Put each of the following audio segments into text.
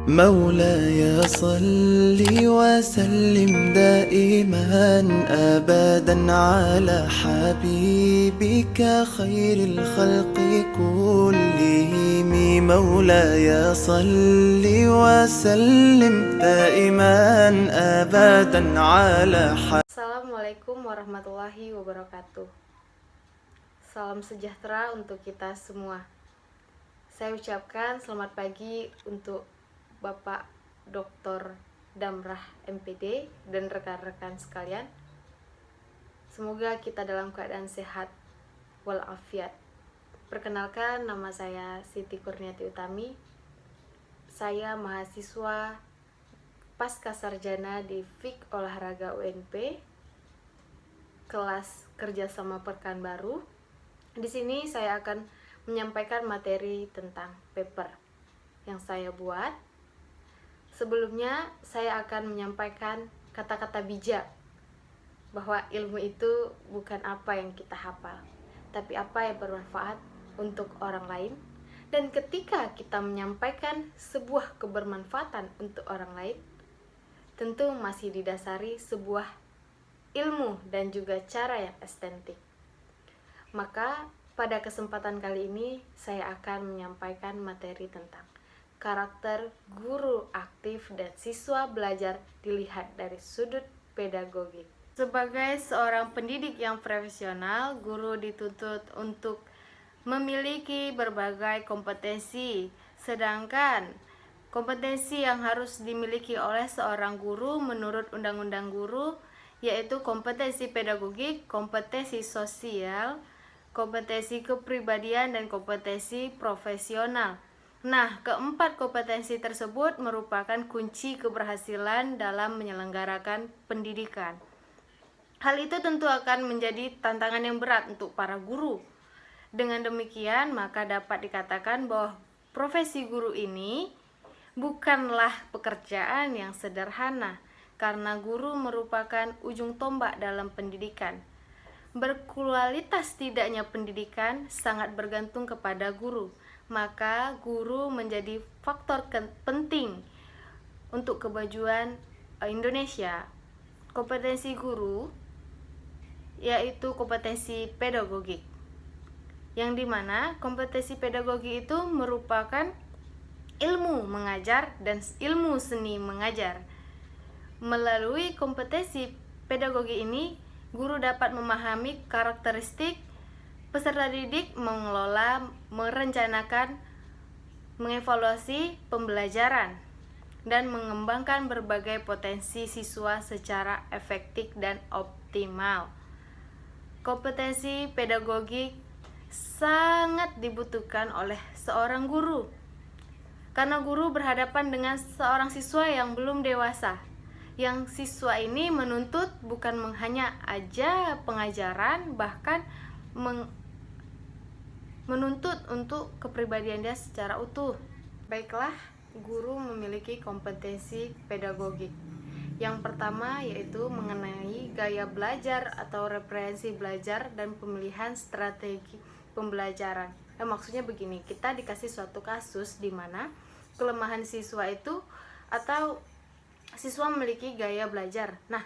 مولاي صل وسلم دائما أبدا على حبيبك خير الخلق كلهم. مولاي صل وسلم دائما أبدا على Assalamualaikum warahmatullahi wabarakatuh. Salam sejahtera untuk kita semua. Saya ucapkan selamat pagi untuk Bapak Dr. Damrah MPD dan rekan-rekan sekalian. Semoga kita dalam keadaan sehat walafiat. Perkenalkan, nama saya Siti Kurniati Utami. Saya mahasiswa Pasca Sarjana di FIK Olahraga UNP, kelas kerjasama Pekanbaru. Di sini saya akan menyampaikan materi tentang paper yang saya buat. Sebelumnya saya akan menyampaikan kata-kata bijak bahwa ilmu itu bukan apa yang kita hafal, tapi apa yang bermanfaat untuk orang lain. Dan ketika kita menyampaikan sebuah kebermanfaatan untuk orang lain, tentu masih didasari sebuah ilmu dan juga cara yang estetik. Maka pada kesempatan kali ini saya akan menyampaikan materi tentang karakter guru aktif dan siswa belajar dilihat dari sudut pedagogik. Sebagai seorang pendidik yang profesional, guru dituntut untuk memiliki berbagai kompetensi, sedangkan kompetensi yang harus dimiliki oleh seorang guru menurut Undang-Undang Guru yaitu kompetensi pedagogik, kompetensi sosial, kompetensi kepribadian, dan kompetensi profesional. Nah, keempat kompetensi tersebut merupakan kunci keberhasilan dalam menyelenggarakan pendidikan. Hal itu tentu akan menjadi tantangan yang berat untuk para guru. Dengan demikian, maka dapat dikatakan bahwa profesi guru ini bukanlah pekerjaan yang sederhana, karena guru merupakan ujung tombak dalam pendidikan. Berkualitas tidaknya pendidikan sangat bergantung kepada guru, maka guru menjadi faktor penting untuk kemajuan Indonesia. Kompetensi guru yaitu kompetensi pedagogik, yang dimana kompetensi pedagogi itu merupakan ilmu mengajar dan ilmu seni mengajar. Melalui kompetensi pedagogi ini, guru dapat memahami karakteristik peserta didik, mengelola, merencanakan, mengevaluasi pembelajaran, dan mengembangkan berbagai potensi siswa secara efektif dan optimal. Kompetensi pedagogik sangat dibutuhkan oleh seorang guru, karena guru berhadapan dengan seorang siswa yang belum dewasa. Yang siswa ini menuntut bukan hanya aja pengajaran, bahkan menuntut untuk kepribadian dia secara utuh. Baiklah, guru memiliki kompetensi pedagogik. Yang pertama yaitu mengenai gaya belajar atau referensi belajar dan pemilihan strategi pembelajaran. Maksudnya begini, kita dikasih suatu kasus di mana kelemahan siswa itu atau siswa memiliki gaya belajar. Nah,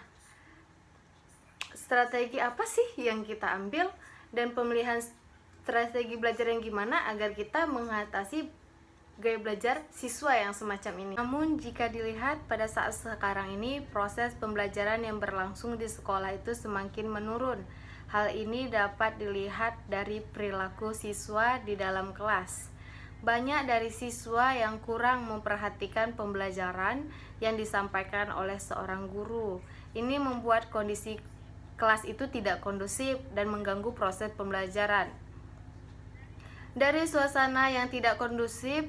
strategi apa sih yang kita ambil dan pemilihan strategi belajar yang gimana agar kita mengatasi gaya belajar siswa yang semacam ini. Namun jika dilihat pada saat sekarang ini, proses pembelajaran yang berlangsung di sekolah itu semakin menurun. Hal ini dapat dilihat dari perilaku siswa di dalam kelas. Banyak dari siswa yang kurang memperhatikan pembelajaran yang disampaikan oleh seorang guru. Ini membuat kondisi kelas itu tidak kondusif dan mengganggu proses pembelajaran. Dari suasana yang tidak kondusif,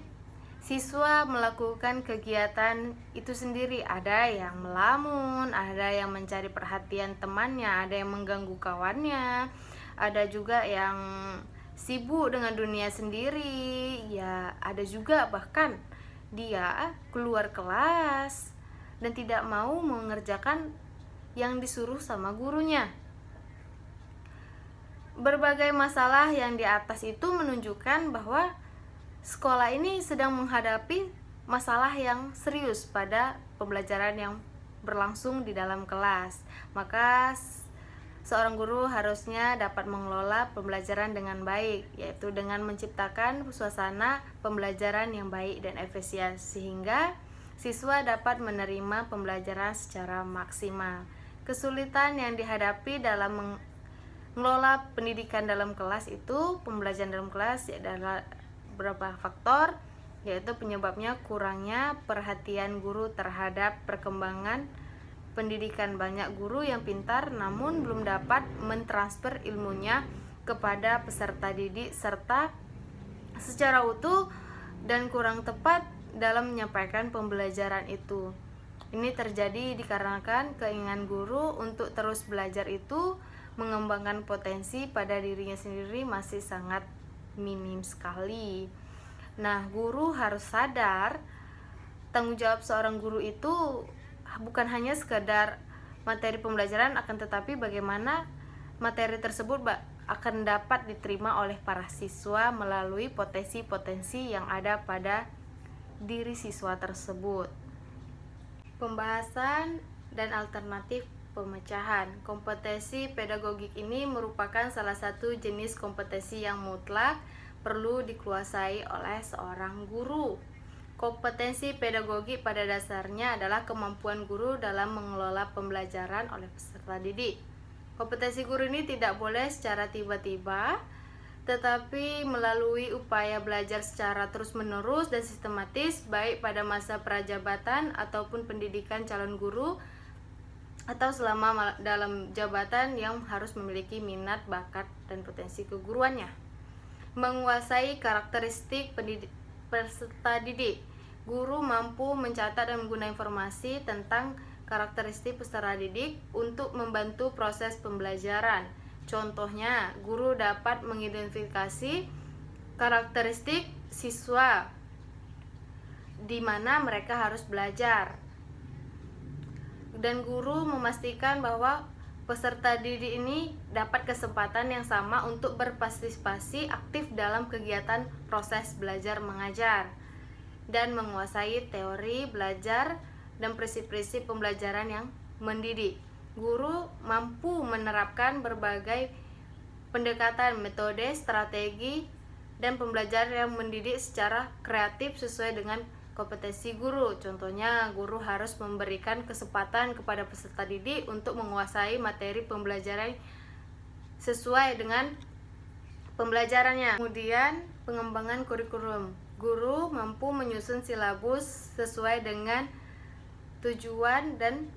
siswa melakukan kegiatan itu sendiri. Ada yang melamun, ada yang mencari perhatian temannya, ada yang mengganggu kawannya, ada juga yang sibuk dengan dunia sendiri, ya ada juga bahkan dia keluar kelas dan tidak mau mengerjakan yang disuruh sama gurunya. Berbagai masalah yang di atas itu menunjukkan bahwa sekolah ini sedang menghadapi masalah yang serius pada pembelajaran yang berlangsung di dalam kelas. Maka seorang guru harusnya dapat mengelola pembelajaran dengan baik, yaitu dengan menciptakan suasana pembelajaran yang baik dan efisien sehingga siswa dapat menerima pembelajaran secara maksimal. Kesulitan yang dihadapi dalam mengelola pendidikan dalam kelas itu, pembelajaran dalam kelas adalah beberapa faktor, yaitu penyebabnya kurangnya perhatian guru terhadap perkembangan pendidikan. Banyak guru yang pintar namun belum dapat mentransfer ilmunya kepada peserta didik serta secara utuh dan kurang tepat dalam menyampaikan pembelajaran itu. Ini terjadi dikarenakan keinginan guru untuk terus belajar itu mengembangkan potensi pada dirinya sendiri masih sangat minim sekali. Nah, guru harus sadar tanggung jawab seorang guru itu bukan hanya sekedar materi pembelajaran, akan tetapi bagaimana materi tersebut akan dapat diterima oleh para siswa melalui potensi-potensi yang ada pada diri siswa tersebut. Pembahasan dan alternatif pemecahan. Kompetensi pedagogik ini merupakan salah satu jenis kompetensi yang mutlak perlu dikuasai oleh seorang guru. Kompetensi pedagogi pada dasarnya adalah kemampuan guru dalam mengelola pembelajaran oleh peserta didik. Kompetensi guru ini tidak boleh secara tiba-tiba, tetapi melalui upaya belajar secara terus-menerus dan sistematis, baik pada masa prajabatan ataupun pendidikan calon guru, atau selama dalam jabatan yang harus memiliki minat, bakat, dan potensi keguruannya. Menguasai karakteristik peserta didik. Guru mampu mencatat dan menggunakan informasi tentang karakteristik peserta didik untuk membantu proses pembelajaran. Contohnya, guru dapat mengidentifikasi karakteristik siswa di mana mereka harus belajar. Dan guru memastikan bahwa peserta didik ini dapat kesempatan yang sama untuk berpartisipasi aktif dalam kegiatan proses belajar mengajar dan menguasai teori belajar dan prinsip-prinsip pembelajaran yang mendidik. Guru mampu menerapkan berbagai pendekatan, metode, strategi, dan pembelajaran yang mendidik secara kreatif sesuai dengan kompetensi guru. Contohnya, guru harus memberikan kesempatan kepada peserta didik untuk menguasai materi pembelajaran sesuai dengan pembelajarannya. Kemudian, pengembangan kurikulum. Guru mampu menyusun silabus sesuai dengan tujuan dan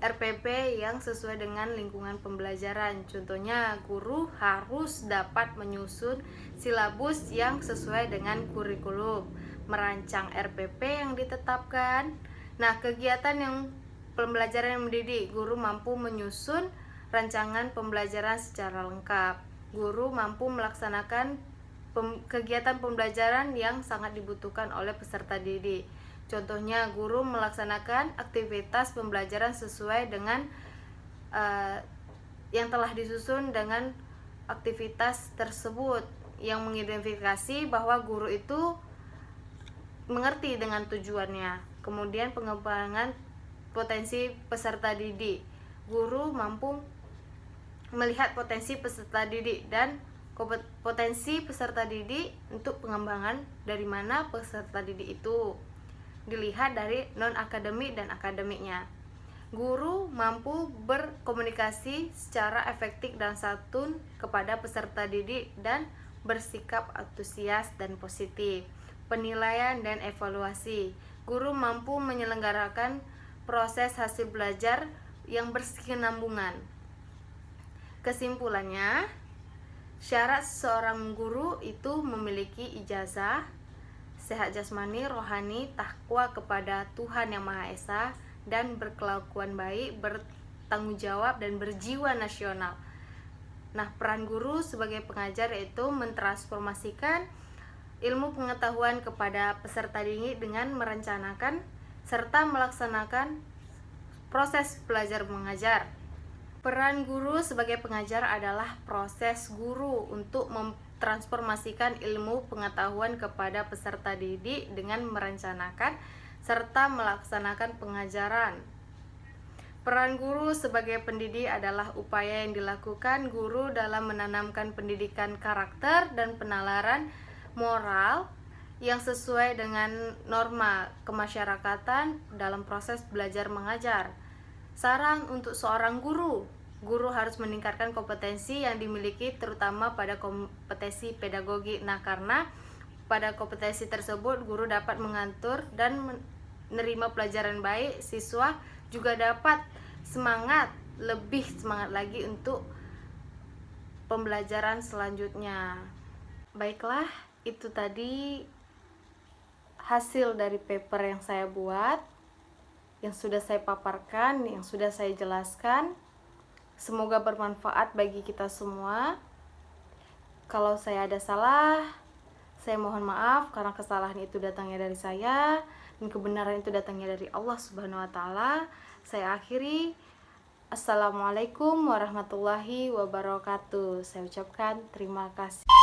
RPP yang sesuai dengan lingkungan pembelajaran. Contohnya, guru harus dapat menyusun silabus yang sesuai dengan kurikulum, merancang RPP yang ditetapkan. Nah, kegiatan yang pembelajaran yang mendidik, guru mampu menyusun rancangan pembelajaran secara lengkap. Guru mampu melaksanakan kegiatan pembelajaran yang sangat dibutuhkan oleh peserta didik. Contohnya, guru melaksanakan aktivitas pembelajaran sesuai dengan yang telah disusun dengan aktivitas tersebut, yang mengidentifikasi bahwa guru itu mengerti dengan tujuannya. Kemudian, pengembangan potensi peserta didik. Guru mampu melihat potensi peserta didik dan potensi peserta didik untuk pengembangan dari mana peserta didik itu dilihat dari non-akademik dan akademiknya. Guru mampu berkomunikasi secara efektif dan santun kepada peserta didik dan bersikap antusias dan positif. Penilaian dan evaluasi. Guru mampu menyelenggarakan proses hasil belajar yang berkesinambungan. Kesimpulannya, syarat seorang guru itu memiliki ijazah, sehat jasmani, rohani, takwa kepada Tuhan Yang Maha Esa, dan berkelakuan baik, bertanggung jawab, dan berjiwa nasional. Nah, peran guru sebagai pengajar yaitu mentransformasikan ilmu pengetahuan kepada peserta didik dengan merencanakan serta melaksanakan proses belajar mengajar. Peran guru sebagai pengajar adalah proses guru untuk mentransformasikan ilmu pengetahuan kepada peserta didik dengan merencanakan serta melaksanakan pengajaran. Peran guru sebagai pendidik adalah upaya yang dilakukan guru dalam menanamkan pendidikan karakter dan penalaran moral yang sesuai dengan norma kemasyarakatan dalam proses belajar mengajar. Saran untuk seorang guru: guru harus meningkatkan kompetensi yang dimiliki terutama pada kompetensi pedagogi. Nah, karena pada kompetensi tersebut guru dapat mengatur dan menerima pelajaran baik, siswa juga dapat lebih semangat lagi untuk pembelajaran selanjutnya. Baiklah, itu tadi hasil dari paper yang saya buat, yang sudah saya paparkan, yang sudah saya jelaskan. Semoga bermanfaat bagi kita semua. Kalau saya ada salah, saya mohon maaf karena kesalahan itu datangnya dari saya dan kebenaran itu datangnya dari Allah Subhanahu wa taala. Saya akhiri. Assalamualaikum warahmatullahi wabarakatuh. Saya ucapkan terima kasih.